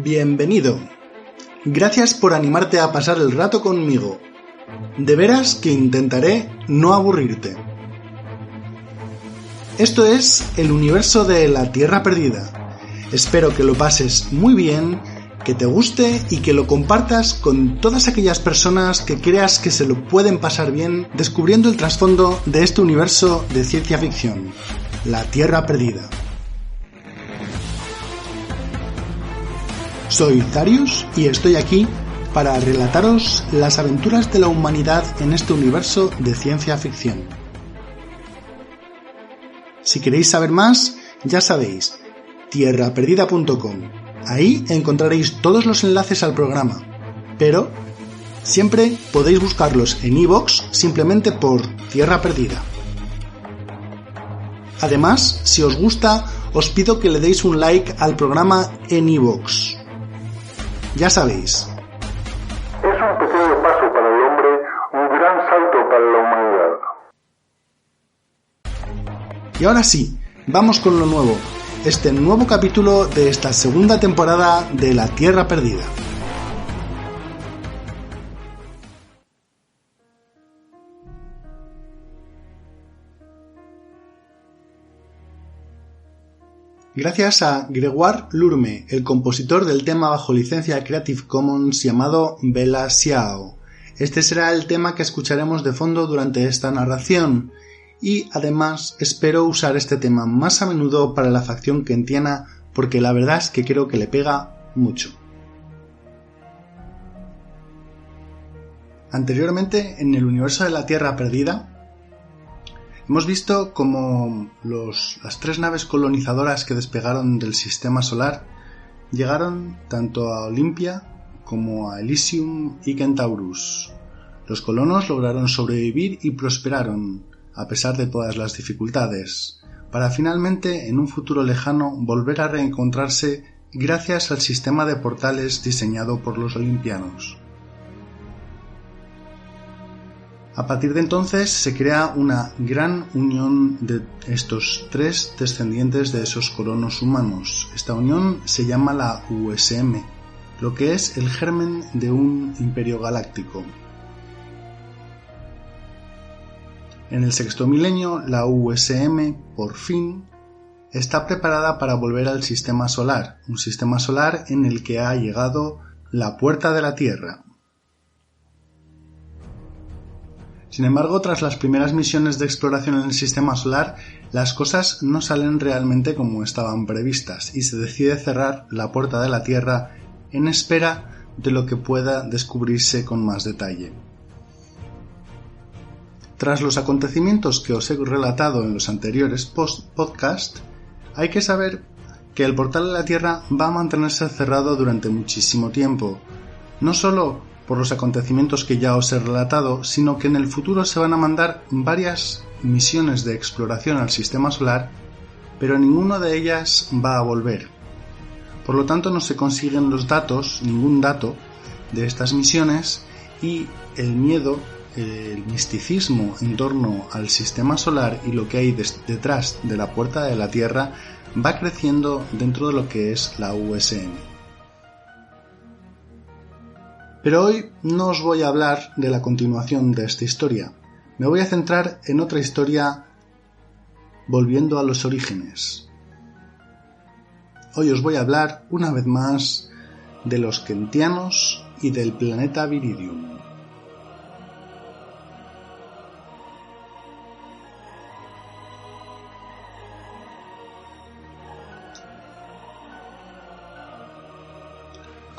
Bienvenido. Gracias por animarte a pasar el rato conmigo. De veras que intentaré no aburrirte. Esto es el universo de la Tierra Perdida. Espero que lo pases muy bien, que te guste y que lo compartas con todas aquellas personas que creas que se lo pueden pasar bien descubriendo el trasfondo de este universo de ciencia ficción, la Tierra Perdida. Soy Darius y estoy aquí para relataros las aventuras de la humanidad en este universo de ciencia ficción. Si queréis saber más, ya sabéis, tierraperdida.com. Ahí encontraréis todos los enlaces al programa, pero siempre podéis buscarlos en iVoox simplemente por Tierra Perdida. Además, si os gusta, os pido que le deis un like al programa en iVoox. Ya sabéis. Es un pequeño paso para el hombre, un gran salto para la humanidad. Y ahora sí, vamos con lo nuevo, este nuevo capítulo de esta segunda temporada de La Tierra Perdida. Gracias a Grégoire Lurme, el compositor del tema bajo licencia Creative Commons llamado Bella Ciao. Este será el tema que escucharemos de fondo durante esta narración, y además espero usar este tema más a menudo para la facción kentiana porque la verdad es que creo que le pega mucho. Anteriormente, en el universo de la Tierra Perdida, hemos visto cómo las tres naves colonizadoras que despegaron del sistema solar llegaron tanto a Olimpia como a Elysium y Centaurus. Los colonos lograron sobrevivir y prosperaron, a pesar de todas las dificultades, para finalmente, en un futuro lejano, volver a reencontrarse gracias al sistema de portales diseñado por los olimpianos. A partir de entonces se crea una gran unión de estos tres descendientes de esos colonos humanos. Esta unión se llama la USM, lo que es el germen de un imperio galáctico. En el sexto milenio, la USM, por fin, está preparada para volver al sistema solar, un sistema solar en el que ha llegado la puerta de la Tierra. Sin embargo, tras las primeras misiones de exploración en el sistema solar, las cosas no salen realmente como estaban previstas y se decide cerrar la puerta de la Tierra en espera de lo que pueda descubrirse con más detalle. Tras los acontecimientos que os he relatado en los anteriores podcasts, hay que saber que el portal de la Tierra va a mantenerse cerrado durante muchísimo tiempo, no solo por los acontecimientos que ya os he relatado, sino que en el futuro se van a mandar varias misiones de exploración al sistema solar, pero ninguna de ellas va a volver. Por lo tanto, no se consiguen ningún dato de estas misiones, y el miedo, el misticismo en torno al sistema solar y lo que hay detrás de la puerta de la Tierra va creciendo dentro de lo que es la USM. Pero hoy no os voy a hablar de la continuación de esta historia. Me voy a centrar en otra historia volviendo a los orígenes. Hoy os voy a hablar una vez más de los kentianos y del planeta Viridium.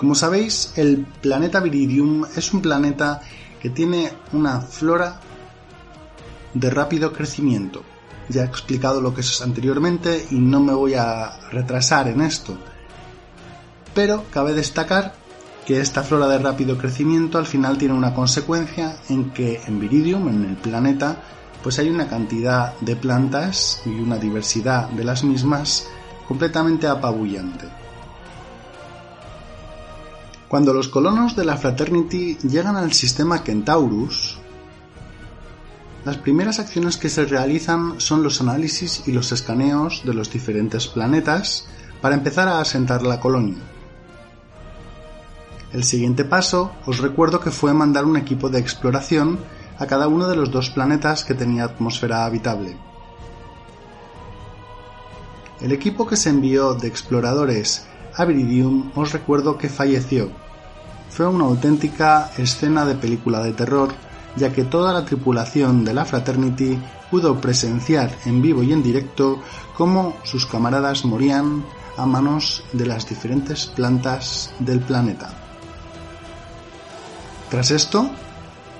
Como sabéis, el planeta Viridium es un planeta que tiene una flora de rápido crecimiento. Ya he explicado lo que es anteriormente y no me voy a retrasar en esto. Pero cabe destacar que esta flora de rápido crecimiento al final tiene una consecuencia en que en Viridium, en el planeta, pues hay una cantidad de plantas y una diversidad de las mismas completamente apabullante. Cuando los colonos de la Fraternity llegan al sistema Centaurus, las primeras acciones que se realizan son los análisis y los escaneos de los diferentes planetas para empezar a asentar la colonia. El siguiente paso, os recuerdo que fue mandar un equipo de exploración a cada uno de los 2 planetas que tenía atmósfera habitable. El equipo que se envió de exploradores a Viridium, os recuerdo que falleció. Fue una auténtica escena de película de terror, ya que toda la tripulación de la Fraternity pudo presenciar en vivo y en directo cómo sus camaradas morían a manos de las diferentes plantas del planeta. Tras esto,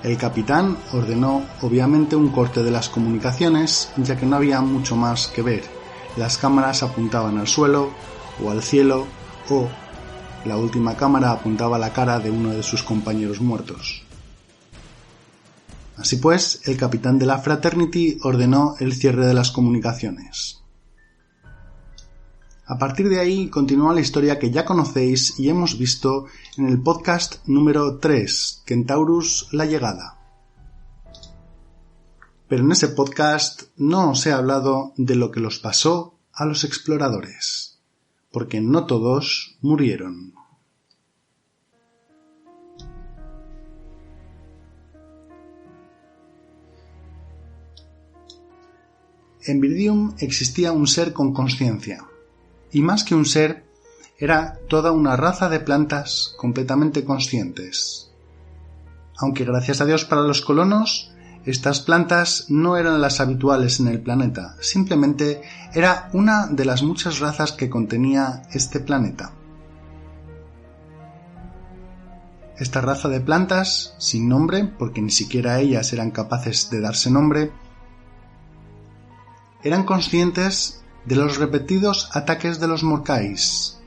el capitán ordenó obviamente un corte de las comunicaciones, ya que no había mucho más que ver. Las cámaras apuntaban al suelo o al cielo, o la última cámara apuntaba a la cara de uno de sus compañeros muertos. Así pues, el capitán de la Fraternity ordenó el cierre de las comunicaciones. A partir de ahí continúa la historia que ya conocéis y hemos visto en el podcast número 3, Centaurus, la llegada. Pero en ese podcast no os he hablado de lo que los pasó a los exploradores, porque no todos murieron. En Viridium existía un ser con consciencia. Y más que un ser, era toda una raza de plantas completamente conscientes. Aunque gracias a Dios para los colonos, estas plantas no eran las habituales en el planeta, simplemente era una de las muchas razas que contenía este planeta. Esta raza de plantas, sin nombre, porque ni siquiera ellas eran capaces de darse nombre, eran conscientes de los repetidos ataques de los Morkais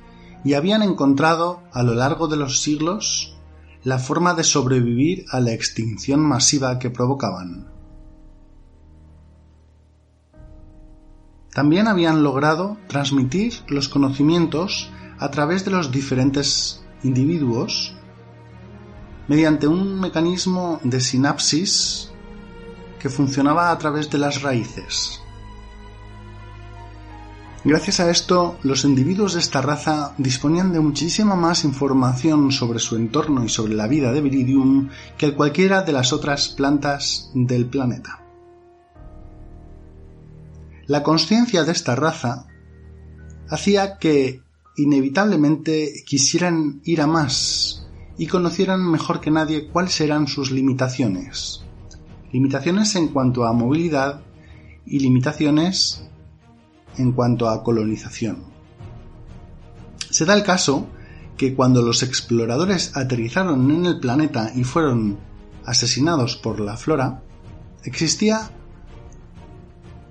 y habían encontrado a lo largo de los siglos la forma de sobrevivir a la extinción masiva que provocaban. También habían logrado transmitir los conocimientos a través de los diferentes individuos mediante un mecanismo de sinapsis que funcionaba a través de las raíces. Gracias a esto, los individuos de esta raza disponían de muchísima más información sobre su entorno y sobre la vida de Viridium que cualquiera de las otras plantas del planeta. La consciencia de esta raza hacía que inevitablemente quisieran ir a más y conocieran mejor que nadie cuáles eran sus limitaciones. Limitaciones en cuanto a movilidad y limitaciones en cuanto a colonización. Se da el caso que cuando los exploradores aterrizaron en el planeta y fueron asesinados por la flora, existía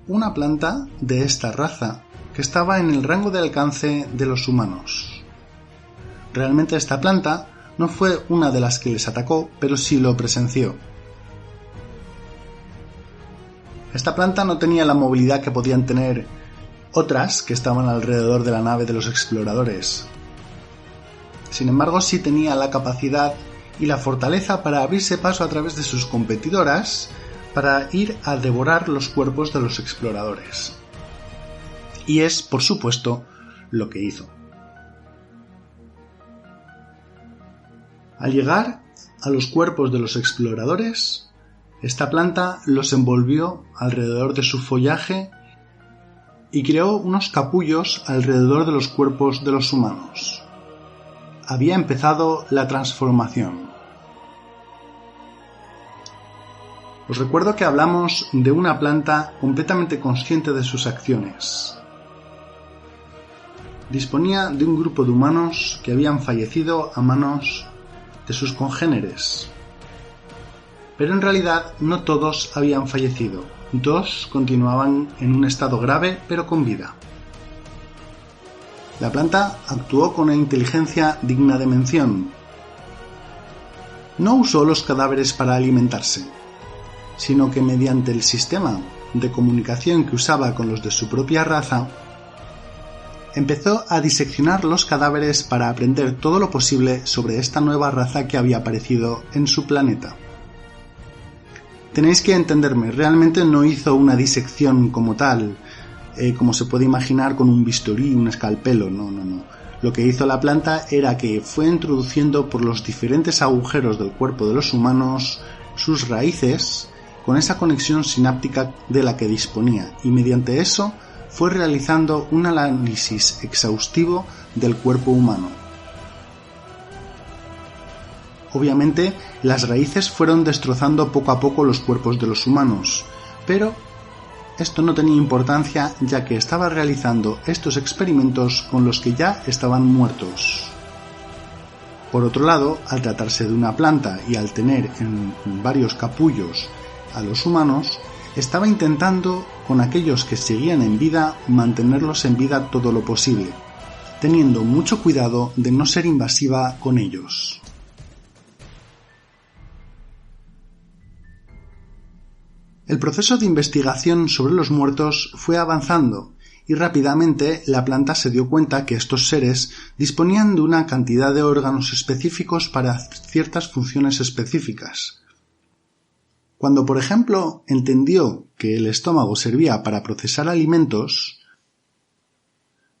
una planta de esta raza que estaba en el rango de alcance de los humanos. Realmente esta planta no fue una de las que les atacó, pero sí lo presenció. Esta planta no tenía la movilidad que podían tener otras que estaban alrededor de la nave de los exploradores. Sin embargo, sí tenía la capacidad y la fortaleza para abrirse paso a través de sus competidoras para ir a devorar los cuerpos de los exploradores. Y es, por supuesto, lo que hizo. Al llegar a los cuerpos de los exploradores, esta planta los envolvió alrededor de su follaje y creó unos capullos alrededor de los cuerpos de los humanos. Había empezado la transformación. Os recuerdo que hablamos de una planta completamente consciente de sus acciones. Disponía de un grupo de humanos que habían fallecido a manos de sus congéneres. Pero en realidad no todos habían fallecido. 2 continuaban en un estado grave pero con vida. La planta actuó con una inteligencia digna de mención. No usó los cadáveres para alimentarse, sino que mediante el sistema de comunicación que usaba con los de su propia raza, empezó a diseccionar los cadáveres para aprender todo lo posible sobre esta nueva raza que había aparecido en su planeta. Tenéis que entenderme, realmente no hizo una disección como tal, como se puede imaginar con un bisturí, un escalpelo, no. Lo que hizo la planta era que fue introduciendo por los diferentes agujeros del cuerpo de los humanos sus raíces con esa conexión sináptica de la que disponía, y mediante eso fue realizando un análisis exhaustivo del cuerpo humano. Obviamente, las raíces fueron destrozando poco a poco los cuerpos de los humanos, pero esto no tenía importancia, ya que estaba realizando estos experimentos con los que ya estaban muertos. Por otro lado, al tratarse de una planta y al tener en varios capullos a los humanos, estaba intentando, con aquellos que seguían en vida, mantenerlos en vida todo lo posible, teniendo mucho cuidado de no ser invasiva con ellos. El proceso de investigación sobre los muertos fue avanzando y rápidamente la planta se dio cuenta que estos seres disponían de una cantidad de órganos específicos para ciertas funciones específicas. Cuando, por ejemplo, entendió que el estómago servía para procesar alimentos,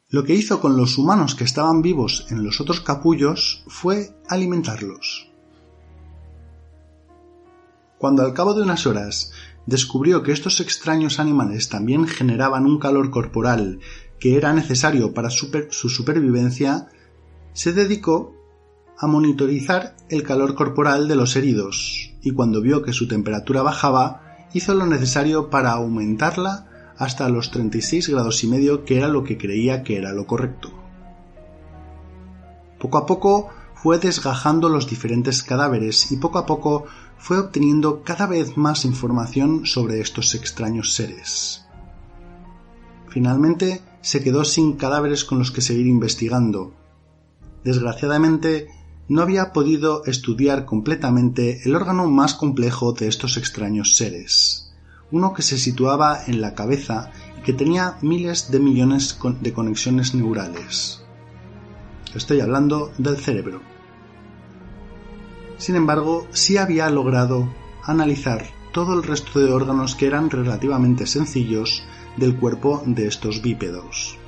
lo que hizo con los humanos que estaban vivos en los otros capullos fue alimentarlos. Cuando al cabo de unas horas descubrió que estos extraños animales también generaban un calor corporal que era necesario para su supervivencia, se dedicó a monitorizar el calor corporal de los heridos, y cuando vio que su temperatura bajaba, hizo lo necesario para aumentarla hasta los 36,5 grados, que era lo que creía que era lo correcto. Poco a poco fue desgajando los diferentes cadáveres y poco a poco fue obteniendo cada vez más información sobre estos extraños seres. Finalmente se quedó sin cadáveres con los que seguir investigando. Desgraciadamente, no había podido estudiar completamente el órgano más complejo de estos extraños seres, uno que se situaba en la cabeza y que tenía miles de millones de conexiones neurales. Estoy hablando del cerebro. Sin embargo, sí había logrado analizar todo el resto de órganos que eran relativamente sencillos del cuerpo de estos bípedos.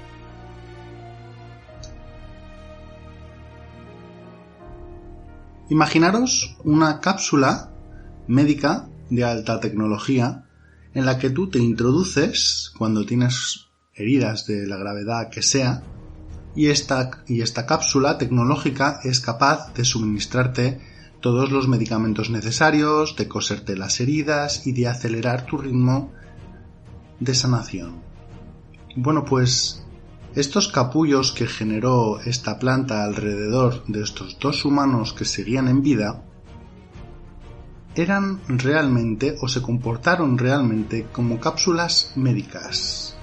Imaginaros una cápsula médica de alta tecnología en la que tú te introduces cuando tienes heridas de la gravedad que sea, y esta cápsula tecnológica es capaz de suministrarte todos los medicamentos necesarios, de coserte las heridas y de acelerar tu ritmo de sanación. Bueno, pues estos capullos que generó esta planta alrededor de estos dos humanos que seguían en vida eran realmente o se comportaron realmente como cápsulas médicas.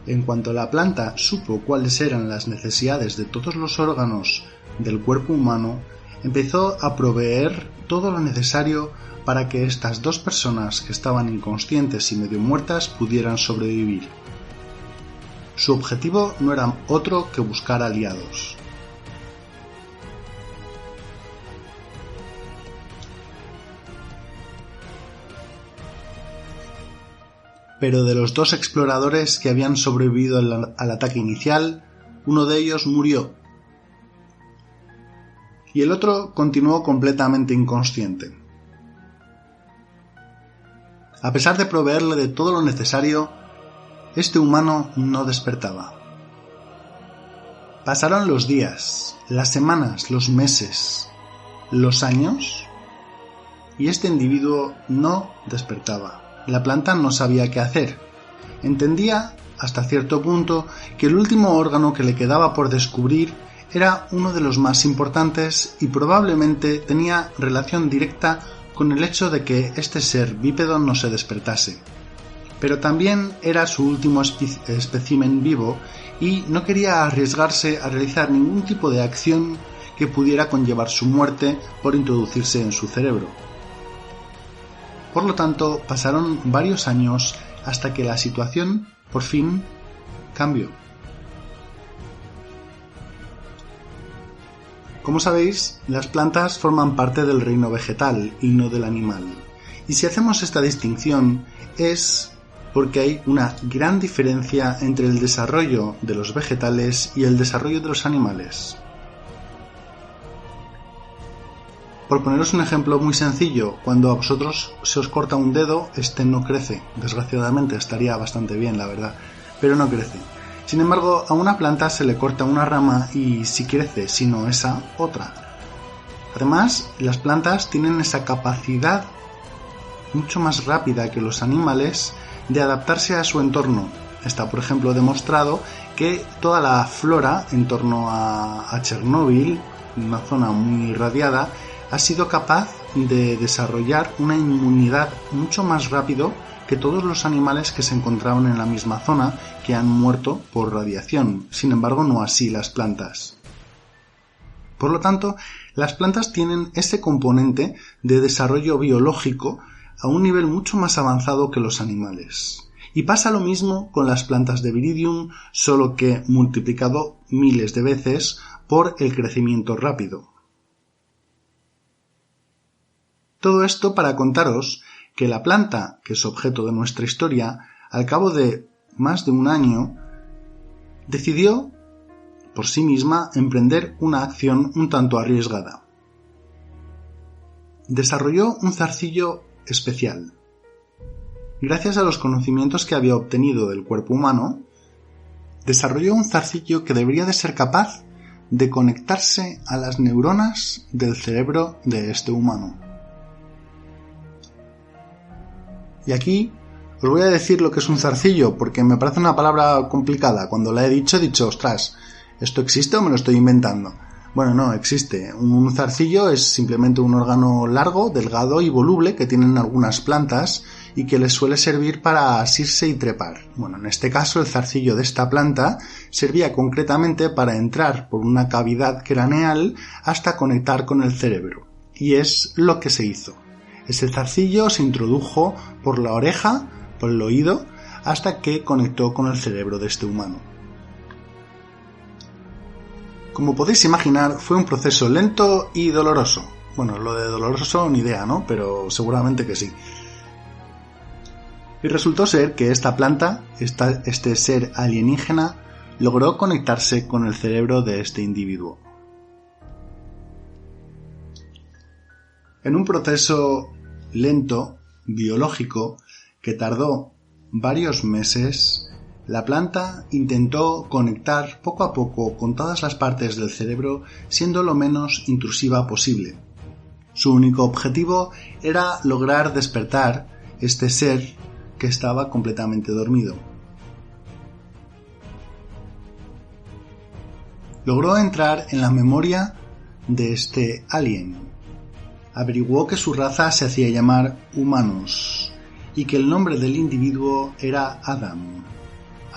En cuanto la planta supo cuáles eran las necesidades de todos los órganos del cuerpo humano, empezó a proveer todo lo necesario para que estas dos personas que estaban inconscientes y medio muertas pudieran sobrevivir. Su objetivo no era otro que buscar aliados. Pero de los dos exploradores que habían sobrevivido al ataque inicial, uno de ellos murió y el otro continuó completamente inconsciente. A pesar de proveerle de todo lo necesario, este humano no despertaba. Pasaron los días, las semanas, los meses, los años, y este individuo no despertaba. La planta no sabía qué hacer. Entendía, hasta cierto punto, que el último órgano que le quedaba por descubrir era uno de los más importantes y probablemente tenía relación directa con el hecho de que este ser bípedo no se despertase. Pero también era su último espécimen vivo y no quería arriesgarse a realizar ningún tipo de acción que pudiera conllevar su muerte por introducirse en su cerebro. Por lo tanto, pasaron varios años hasta que la situación, por fin, cambió. Como sabéis, las plantas forman parte del reino vegetal y no del animal. Y si hacemos esta distinción es porque hay una gran diferencia entre el desarrollo de los vegetales y el desarrollo de los animales. Por poneros un ejemplo muy sencillo, cuando a vosotros se os corta un dedo, este no crece. Desgraciadamente, estaría bastante bien, la verdad, pero no crece. Sin embargo, a una planta se le corta una rama y sí crece, sino esa otra. Además, las plantas tienen esa capacidad mucho más rápida que los animales de adaptarse a su entorno. Está, por ejemplo, demostrado que toda la flora en torno a Chernóbil, una zona muy irradiada, ha sido capaz de desarrollar una inmunidad mucho más rápido que todos los animales que se encontraban en la misma zona que han muerto por radiación. Sin embargo, no así las plantas. Por lo tanto, las plantas tienen ese componente de desarrollo biológico a un nivel mucho más avanzado que los animales. Y pasa lo mismo con las plantas de Viridium, solo que multiplicado miles de veces por el crecimiento rápido. Todo esto para contaros que la planta, que es objeto de nuestra historia, al cabo de más de un año, decidió por sí misma emprender una acción un tanto arriesgada. Desarrolló un zarcillo especial. Gracias a los conocimientos que había obtenido del cuerpo humano, desarrolló un zarcillo que debería de ser capaz de conectarse a las neuronas del cerebro de este humano. Y aquí os voy a decir lo que es un zarcillo, porque me parece una palabra complicada. Cuando la he dicho, ostras, ¿esto existe o me lo estoy inventando? Bueno, no, existe. Un zarcillo es simplemente un órgano largo, delgado y voluble que tienen algunas plantas y que les suele servir para asirse y trepar. Bueno, en este caso el zarcillo de esta planta servía concretamente para entrar por una cavidad craneal hasta conectar con el cerebro. Y es lo que se hizo. Ese zarcillo se introdujo por la oreja, por el oído, hasta que conectó con el cerebro de este humano. Como podéis imaginar, fue un proceso lento y doloroso. Bueno, lo de doloroso ni idea, ¿no? Pero seguramente que sí. Y resultó ser que esta planta, este ser alienígena, logró conectarse con el cerebro de este individuo. En un proceso lento, biológico, que tardó varios meses, la planta intentó conectar poco a poco con todas las partes del cerebro, siendo lo menos intrusiva posible. Su único objetivo era lograr despertar este ser que estaba completamente dormido. Logró entrar en la memoria de este alien. Averiguó que su raza se hacía llamar humanos y que el nombre del individuo era Adam.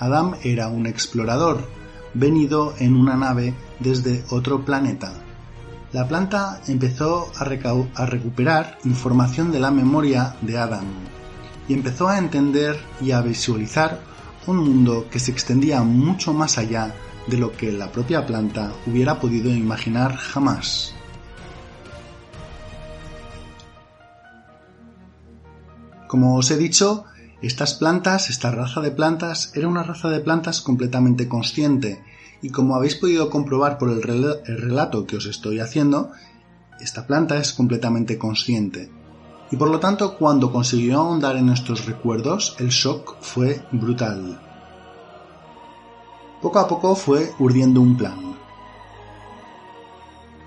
Adam era un explorador, venido en una nave desde otro planeta. La planta empezó a recuperar información de la memoria de Adam y empezó a entender y a visualizar un mundo que se extendía mucho más allá de lo que la propia planta hubiera podido imaginar jamás. Como os he dicho, esta raza de plantas, era una raza de plantas completamente consciente, y como habéis podido comprobar por el relato que os estoy haciendo, esta planta es completamente consciente. Y por lo tanto, cuando consiguió ahondar en estos recuerdos, el shock fue brutal. Poco a poco fue urdiendo un plan.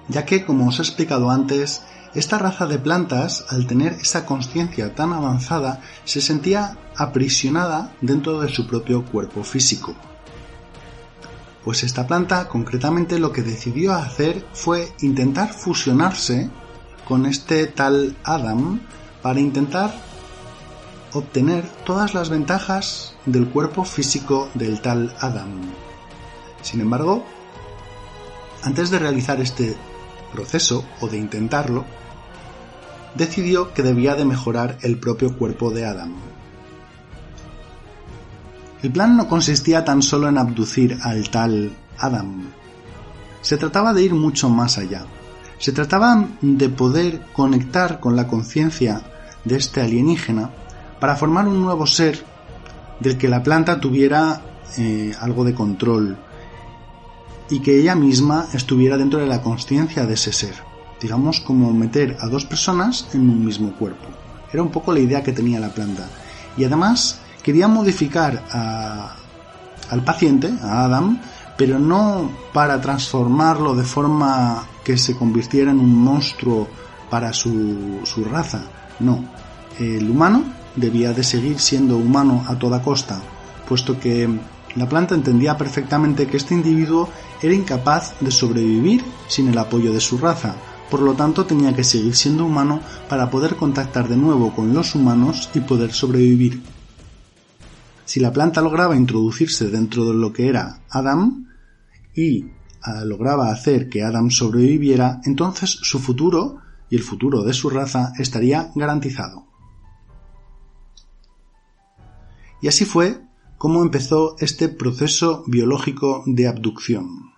Ya que, como os he explicado antes, esta raza de plantas, al tener esa conciencia tan avanzada, se sentía aprisionada dentro de su propio cuerpo físico. Pues esta planta, concretamente, lo que decidió hacer fue intentar fusionarse con este tal Adam para intentar obtener todas las ventajas del cuerpo físico del tal Adam. Sin embargo, antes de realizar este proceso o de intentarlo, decidió que debía de mejorar el propio cuerpo de Adam. El plan no consistía tan solo en abducir al tal Adam. Se trataba de ir mucho más allá. Se trataba de poder conectar con la conciencia de este alienígena para formar un nuevo ser del que la planta tuviera algo de control y que ella misma estuviera dentro de la consciencia de ese ser. Digamos, como meter a dos personas en un mismo cuerpo. Era un poco la idea que tenía la planta. Y además quería modificar al paciente, a Adam, pero no para transformarlo de forma que se convirtiera en un monstruo para su raza. No, el humano debía de seguir siendo humano a toda costa, puesto que la planta entendía perfectamente que este individuo era incapaz de sobrevivir sin el apoyo de su raza. Por lo tanto, tenía que seguir siendo humano para poder contactar de nuevo con los humanos y poder sobrevivir. Si la planta lograba introducirse dentro de lo que era Adam y lograba hacer que Adam sobreviviera, entonces su futuro y el futuro de su raza estaría garantizado. Y así fue como empezó este proceso biológico de abducción.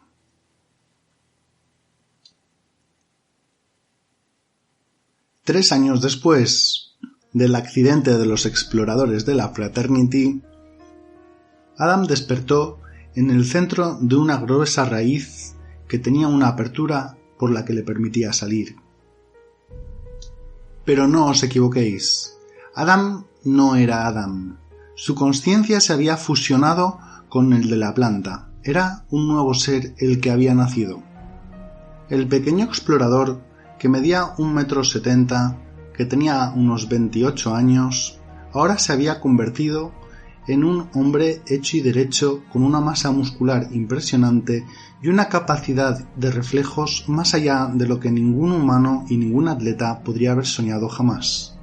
Tres años después del accidente de los exploradores de la Fraternity, Adam despertó en el centro de una gruesa raíz que tenía una apertura por la que le permitía salir. Pero no os equivoquéis, Adam no era Adam. Su consciencia se había fusionado con el de la planta. Era un nuevo ser el que había nacido. El pequeño explorador, que medía 1,70 m, que tenía unos 28 años, ahora se había convertido en un hombre hecho y derecho con una masa muscular impresionante y una capacidad de reflejos más allá de lo que ningún humano y ningún atleta podría haber soñado jamás.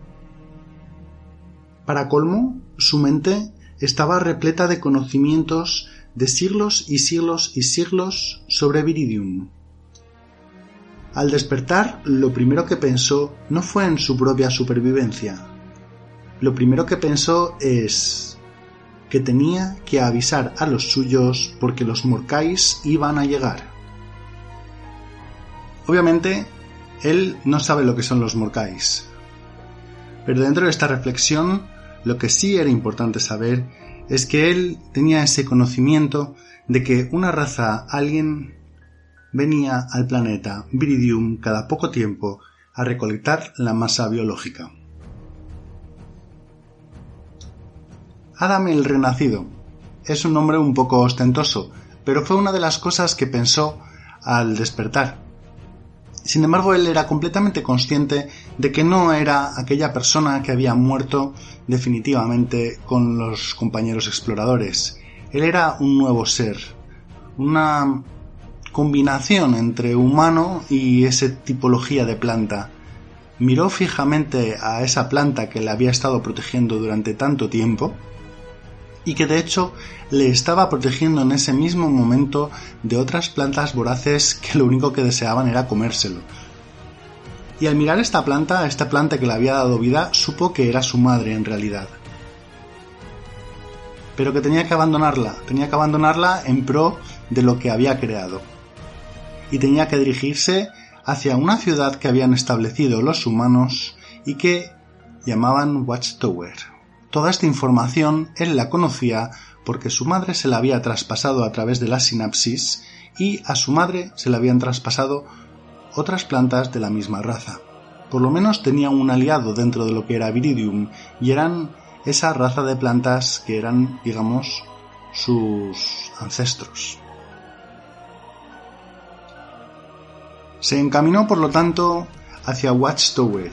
Para colmo, su mente estaba repleta de conocimientos de siglos y siglos y siglos sobre Viridium. Al despertar, lo primero que pensó no fue en su propia supervivencia. Lo primero que pensó es que tenía que avisar a los suyos porque los Morkais iban a llegar. Obviamente, él no sabe lo que son los Morkais. Pero dentro de esta reflexión, lo que sí era importante saber es que él tenía ese conocimiento de que una raza alien venía al planeta Viridium cada poco tiempo a recolectar la masa biológica. Adam el Renacido es un nombre un poco ostentoso, pero fue una de las cosas que pensó al despertar. Sin embargo, él era completamente consciente de que no era aquella persona que había muerto definitivamente con los compañeros exploradores. Él era un nuevo ser, una combinación entre humano y esa tipología de planta. Miró fijamente a esa planta que le había estado protegiendo durante tanto tiempo y que de hecho le estaba protegiendo en ese mismo momento de otras plantas voraces que lo único que deseaban era comérselo. Y al mirar esta planta que le había dado vida, supo que era su madre en realidad. Pero que tenía que abandonarla en pro de lo que había creado. Y tenía que dirigirse hacia una ciudad que habían establecido los humanos y que llamaban Watchtower. Toda esta información él la conocía porque su madre se la había traspasado a través de la sinapsis y a su madre se le habían traspasado otras plantas de la misma raza. Por lo menos tenía un aliado dentro de lo que era Viridium y eran esa raza de plantas que eran, digamos, sus ancestros. Se encaminó, por lo tanto, hacia Watchtower.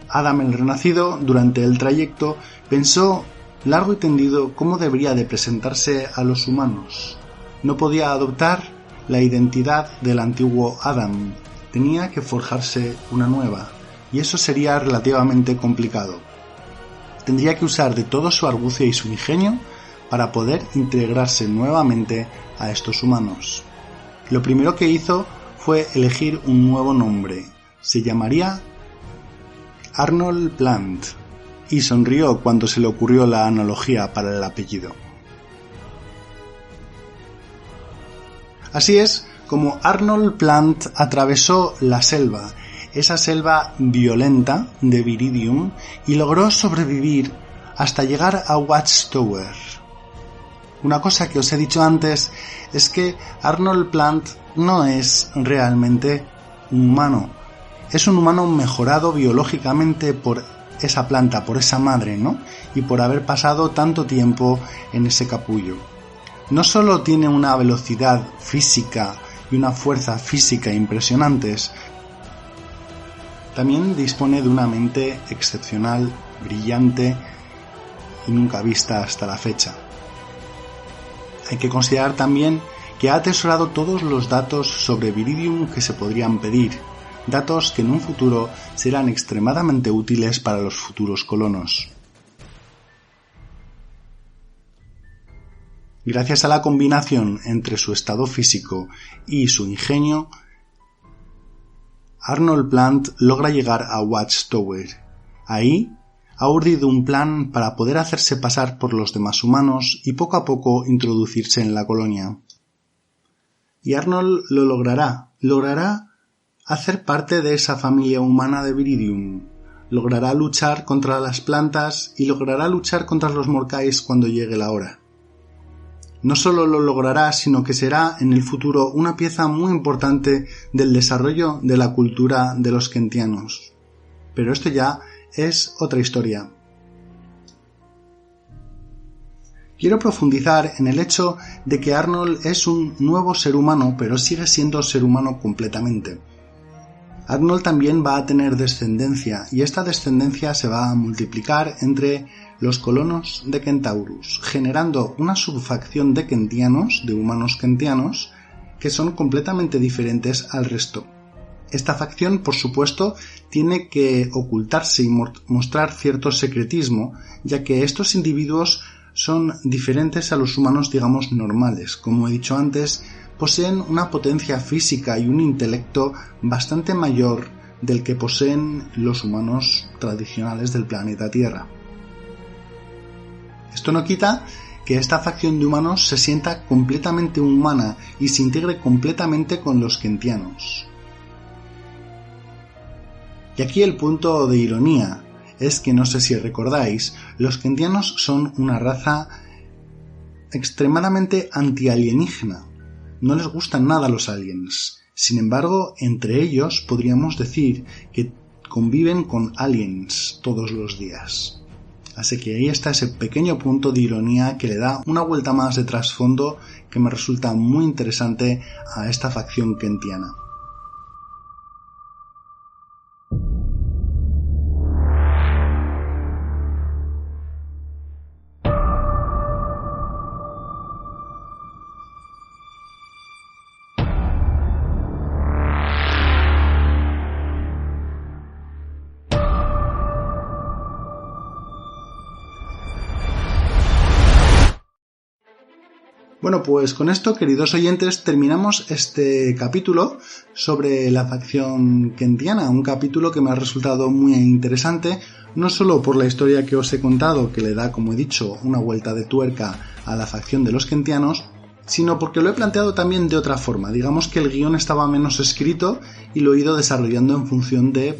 Adam el Renacido, durante el trayecto, pensó largo y tendido cómo debería de presentarse a los humanos. No podía adoptar la identidad del antiguo Adam, tenía que forjarse una nueva, y eso sería relativamente complicado. Tendría que usar de todo su argucia y su ingenio para poder integrarse nuevamente a estos humanos. Lo primero que hizo fue elegir un nuevo nombre. Se llamaría Arnold Plant, y sonrió cuando se le ocurrió la analogía para el apellido. Así es como Arnold Plant atravesó la selva, esa selva violenta de Viridium, y logró sobrevivir hasta llegar a Watchtower. Una cosa que os he dicho antes es que Arnold Plant no es realmente un humano. Es un humano mejorado biológicamente por esa planta, por esa madre, ¿no? Y por haber pasado tanto tiempo en ese capullo. No solo tiene una velocidad física y una fuerza física impresionantes, también dispone de una mente excepcional, brillante y nunca vista hasta la fecha. Hay que considerar también que ha atesorado todos los datos sobre Viridium que se podrían pedir, datos que en un futuro serán extremadamente útiles para los futuros colonos. Gracias a la combinación entre su estado físico y su ingenio, Arnold Plant logra llegar a Watchtower. Ahí ha urdido un plan para poder hacerse pasar por los demás humanos y poco a poco introducirse en la colonia. Y Arnold lo logrará hacer parte de esa familia humana de Viridium, logrará luchar contra las plantas y logrará luchar contra los Morkais cuando llegue la hora. No solo lo logrará, sino que será en el futuro una pieza muy importante del desarrollo de la cultura de los Kentianos. Pero esto ya es otra historia. Quiero profundizar en el hecho de que Arnold es un nuevo ser humano, pero sigue siendo ser humano completamente. Arnold también va a tener descendencia, y esta descendencia se va a multiplicar entre los colonos de Kentaurus, generando una subfacción de kentianos, de humanos kentianos, que son completamente diferentes al resto. Esta facción, por supuesto, tiene que ocultarse y mostrar cierto secretismo, ya que estos individuos son diferentes a los humanos, digamos, normales. Como he dicho antes, poseen una potencia física y un intelecto bastante mayor del que poseen los humanos tradicionales del planeta Tierra. Esto no quita que esta facción de humanos se sienta completamente humana y se integre completamente con los kentianos. Y aquí el punto de ironía es que, no sé si recordáis, los kentianos son una raza extremadamente anti-alienígena. No les gustan nada los aliens. Sin embargo, entre ellos podríamos decir que conviven con aliens todos los días. Así que ahí está ese pequeño punto de ironía que le da una vuelta más de trasfondo que me resulta muy interesante a esta facción kentiana. Bueno, pues con esto, queridos oyentes, terminamos este capítulo sobre la facción kentiana, un capítulo que me ha resultado muy interesante, no solo por la historia que os he contado, que le da, como he dicho, una vuelta de tuerca a la facción de los kentianos, sino porque lo he planteado también de otra forma. Digamos que el guión estaba menos escrito y lo he ido desarrollando en función de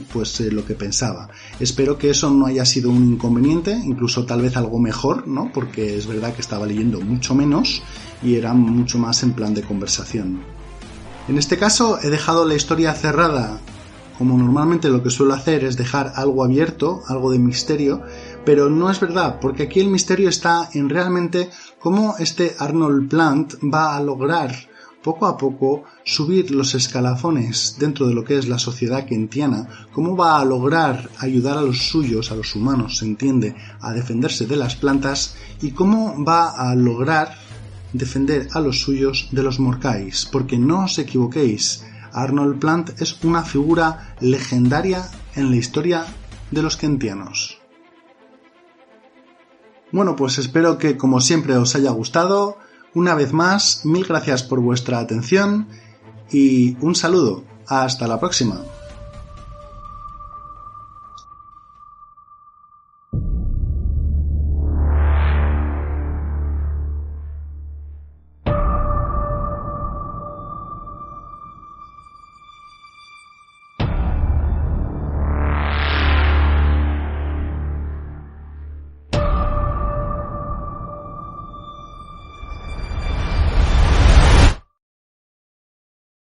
lo que pensaba. Espero que eso no haya sido un inconveniente, incluso tal vez algo mejor, ¿no? Porque es verdad que estaba leyendo mucho menos y era mucho más en plan de conversación. En este caso he dejado la historia cerrada, como normalmente lo que suelo hacer es dejar algo abierto, algo de misterio, pero no es verdad, porque aquí el misterio está en realmente cómo este Arnold Plant va a lograr poco a poco subir los escalafones dentro de lo que es la sociedad kentiana, cómo va a lograr ayudar a los suyos, a los humanos, se entiende, a defenderse de las plantas, y cómo va a lograr defender a los suyos de los Morkais, porque no os equivoquéis, Arnold Plant es una figura legendaria en la historia de los kentianos. Bueno, pues espero que como siempre os haya gustado. Una vez más, mil gracias por vuestra atención y un saludo. Hasta la próxima.